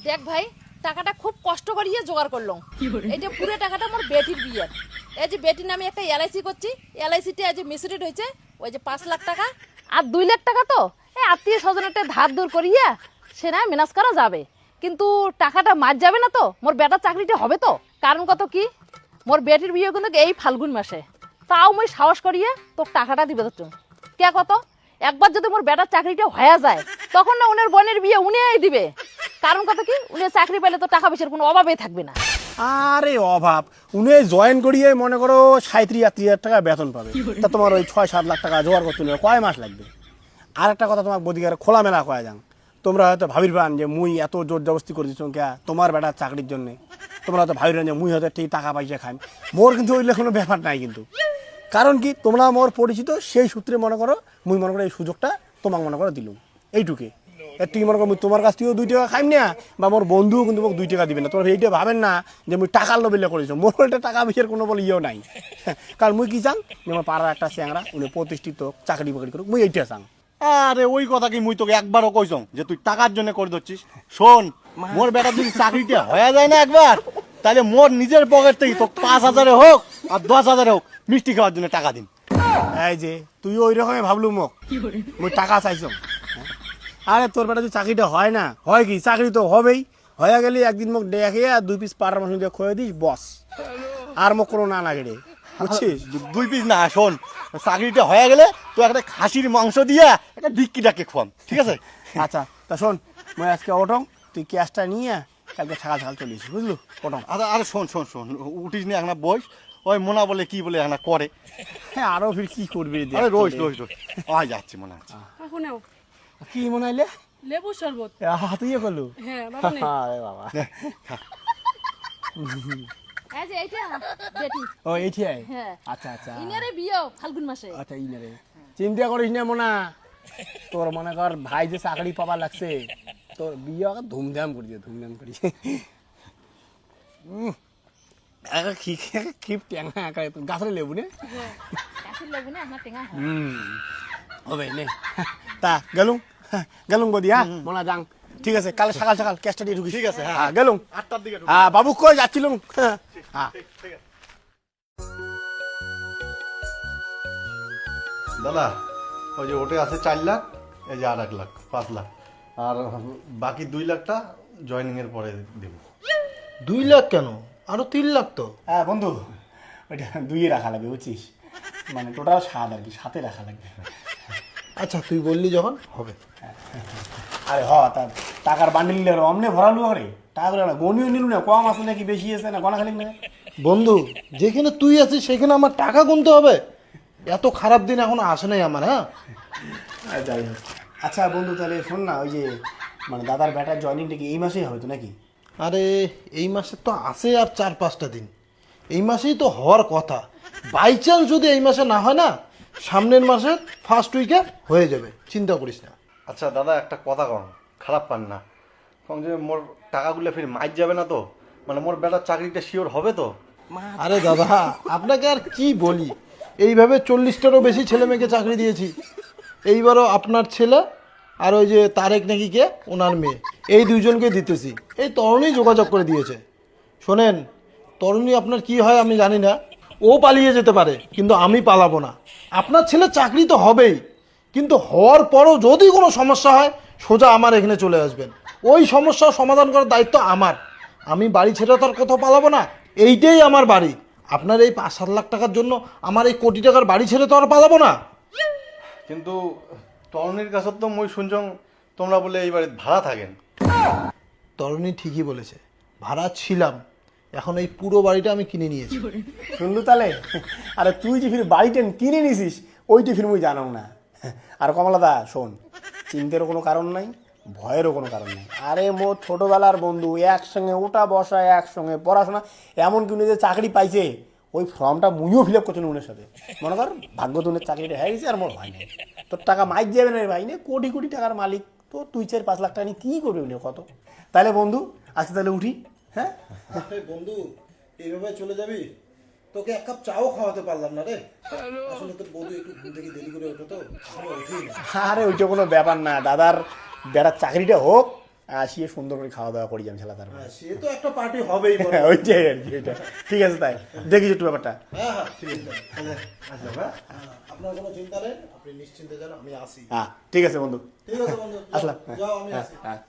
দেখ ভাই, টাকাটা খুব কষ্ট করিয়ে জোগাড় করলাম। এই যে পুরো টাকাটা আমার বেটির বিয়ের। এই যে বেটির নামে একটা এলআইসি করছি, এলআইসিতে আজ মিসুরেট হয়েছে ওই যে 5 লাখ টাকা আর 2 লাখ টাকা তো এই আত্মীয় স্বজনেরটা ধার দূর করিয়া সে না ম্যানেজ করা যাবে। কিন্তু টাকাটা মার যাবে না তো, মোর বেটার চাকরিটা হবে তো। কারণ কত কি, মোর বেটির বিয়ে কিন্তু এই ফাল্গুন মাসে। তাও মুই সাহস করিয়ে তোর টাকাটা দিবে তো কে কত। একবার যদি মোর বেটার চাকরিটা হয়ে যায় তখন না উনার বোনের বিয়ে উনিই দিবে। কারণ কত কি, উনি চাকরি পেলে তো টাকা পয়সার কোনো অভাবই থাকবে না। আরে অভাব, উনি জয়েন করিয়ে মনে করো 37-38 টাকা বেতন পাবে, তা তোমার ওই 6-7 লাখ টাকা জোগাড় করতে হলে কয় মাস লাগবে? আর একটা কথা তোমার বদিকার খোলামেলা কয়া যান, তোমরা হয়তো ভাবির পান যে মুই এত জোর জবস্তি করে দিচ্ছ কে তোমার বেটার চাকরির জন্য। তোমরা হয়তো ভাবির যে মুই হয়তো ঠিক টাকা পয়সা খাই, মোর কিন্তু ওইগুলো কোনো ব্যাপার নাই কিন্তু। কারণ কি, তোমরা মোর পরিচিত, সেই সূত্রে মনে করো মুই মনে করো এই সুযোগটা তোমাকে মনে করো দিলুম এইটুকে। এর থেকে মনে করো মুই তোমার কাছ থেকেও 2 টাকা খাইম না, বা মোর বন্ধুও কিন্তু মোক 2 টাকা দিবে না। তোমরা এইটা ভাবেন না যে মুই টাকার লোভিলে করেছো, মোর একটা টাকা পয়সার কোনো বলে ইয়েও নাই। কারণ মুই কি চান যে আমার পাড়ার একটা চ্যাংরা উনি প্রতিষ্ঠিত চাকরি বাকরি করুক, মুই এইটা চান। আরে ওই কথা কি মুই তোকে একবারও কইছং যে তুই টাকার জন্য করে দিচ্ছিস? শোন, মোর বেটা যদি চাকরিটা হয়ে যায় না একবার, তাহলে মোর নিজের পকেট থেকে তো 5,000 হোক আর 10,000 হোক মিষ্টি খাওয়ার জন্য টাকা দিন। এই যে তুই ওই রকমই ভাবলু মোক মুই টাকা চাইছ। আরে তোর বেটা যদি চাকরিটা হয় না, হয় কি চাকরি তো হবেই, হয়ে গেলে একদিন মোক দেখে আর 2 পিস পাড়ার মানুষ দিয়ে খোয়ে দিস বস, আর মোক কোনো না লাগে রে, বুঝছিস? 2 পিস না, শোন, চাকরিটা হয়ে গেলে তো একটা খাসির মাংস দিয়ে একটা ডিক্কিটাকে খোয়াম, ঠিক আছে? আচ্ছা তা শোন, মুই আজকে ওঠং, তুই ক্যাশটা নিয়ে কালকে সকাল সকাল চলে এসিস, বুঝলু? ওঠং। আরে আরে শোন শোন শোন, উঠিস নি একটা বইস, ওই মোনা বলে কি বলে একটা করে। হ্যাঁ আরো ফির কি করবি রে, আরে রোজ রোজ রোজ আয় যাচ্ছি মনে আছে। শুনেও কি মনে হইলে লেবু শরবত। তুইও করলু? হ্যাঁ বাবা নে। আরে বাবা, এই যে এইটা বেটি। ও এইটাই? হ্যাঁ। আচ্ছা আচ্ছা ইনারে বিয়ে ফাল্গুন মাসে। আচ্ছা, ই না রে, চিন্তা করিস না মোনা, তোর মনে কর ভাই যে চাকরি পাবার লাগছে, তোর বিয়ে ধুমধাম করি, ধুমধাম করি। খিপ টেঙা গাছের লেবু নে গাছের লেবু না আমার টেঙা হয়। হবে নে। তা গেলুম, গেলুম বদি, হ্যাঁ মোনা যাং, ঠিক আছে? কাল সকাল সকাল ক্যাশটা দিয়ে ঢুকিস, ঠিক আছে, হ্যাঁ। গেলুম। 8টার দিকে ঢুকবো। হ্যাঁ বাবু কই যাচ্ছিলুম? হ্যাঁ ঠিক আছে। দাদা, ওই যে ওটে আছে 4 লাখ, এই যে আর 1 লাখ, 5 লাখ, আর বাকি 2 লাখটা জয়েনিং এর পরে দেব। 2 লাখ কেন, আরো 3 লাখ তো। হ্যাঁ বন্ধু, ওইটা 2 রাখা লাগবে, বুঝছিস? মানে টোটাল 7 আর কি, 7 রাখা লাগবে। আচ্ছা তুই বললি যখন হবে। আরে তার টাকার বান্ডিল নিলে অমনে ভরালু হরে টাকাগুলো না গনিও নিলু না, কম আছে নাকি বেশি আছে না গনা খালি না। বন্ধু, যেখানে তুই আছিস সেখানে আমার টাকা গুনতে হবে? এত খারাপ দিন এখন আসে নাই আমার। হ্যাঁ যাই হোক, আচ্ছা বন্ধু তাহলে শোন না, ওই যে মানে দাদার ব্যাটার জয়েনিংটা কি এই মাসেই হবে তো নাকি? আরে এই মাসে তো আছে আর 4-5টা দিন, এই মাসেই তো হওয়ার কথা। বাই চান্স যদি এই মাসে না হয় না, সামনের মাসের ফার্স্ট উইকে হয়ে যাবে, চিন্তা করিস না। আচ্ছা দাদা, একটা কথা কন, খারাপ পান না? কম যে মোর টাকাগুলো ফির মাইর যাবে না তো? মানে মোর বেটার চাকরিটা শিওর হবে তো? আরে দাদা, আপনাকে আর কি বলি, এইভাবে 40টারও বেশি ছেলে মেয়েকে চাকরি দিয়েছি। এইবারও আপনার ছেলে আর ওই যে তারেক নাকি কে, ওনার মেয়ে, এই 2জনকে দিতেছি। এই তরুণী যোগাযোগ করে দিয়েছে। শোনেন, তরুণী আপনার কি হয় আমি জানি না, ও পালিয়ে যেতে পারে কিন্তু আমি পালাবো না। আপনার ছেলে চাকরি তো হবেই, কিন্তু হওয়ার পরও যদি কোনো সমস্যা হয় সোজা আমার এখানে চলে আসবেন। ওই সমস্যার সমাধান করার দায়িত্ব আমার। আমি বাড়ি ছেড়ে তো আর কোথাও পালাবো না, এইটাই আমার বাড়ি। আপনার এই 5-7 লাখ টাকার জন্য আমার এই কোটি টাকার বাড়ি ছেড়ে তো আর পালাবো না। কিন্তু তরুণীর কাছে তো মই শুনছং তোমরা বলে এই বাড়িতে ভাড়া থাকেন। তরুণী ঠিকই বলেছে, ভাড়া ছিলাম, এখন এই পুরো বাড়িটা আমি কিনে নিয়েছি। শুনলু তাহলে? আরে তুই যে ফির বাড়িটা কিনে নিছিস ওইটি ফির মুই জানাও না। আর কমলাদা শোন, চিন্তারও কোনো কারণ নাই, ভয়েরও কোনো কারণ নেই। আরে মোর ছোটবেলার বন্ধু, একসঙ্গে ওটা বসা, একসঙ্গে পড়াশোনা, এমন কি উনি যে চাকরি পাইছে ওই ফর্মটা মুইও ফিল আপ করছিলাম উনের সাথে। মনে কর ভাগ্য তুনের চাকরিটা হয়ে গেছে আর মোর ভাই নেই। তোর টাকা মাইক যাবে না রে ভাই, নে কোটি কোটি টাকার মালিক তো তুই 4-5 লাখ টাকা নিয়ে কী করবি বলে কত? তাহলে বন্ধু আজকে তাহলে উঠি। হ্যাঁ বন্ধু, এইভাবে চলে যাবি? তোকে 1 কাপ চাও খাওয়াতে পারলাম না রে। আসলে তোর বন্ধু একটু ঘুম থেকে দেরি করে ওঠো তো, আমি উঠি না। আরে ওইটা কোনো ব্যাপার না, দাদার বেড়ার চাকরিটা হোক, আসিয়ে সুন্দর করে খাওয়া দাওয়া করি আমি ছেলে তারপরে হ্যাঁ, সে তো একটা পার্টি হবেই বলো। হ্যাঁ, ওইটাই আর কি ওইটা। ঠিক আছে তাই দেখিস একটু ব্যাপারটা। হ্যাঁ হ্যাঁ ঠিক আছে। হ্যাঁ, আপনার কোনো চিন্তা নেই, আপনি নিশ্চিন্তে যান, আমি আসি। হ্যাঁ ঠিক আছে বন্ধু, ঠিক আছে বন্ধু, যাও, আসলাম। যাও আমি হ্যাঁ আসি। হ্যাঁ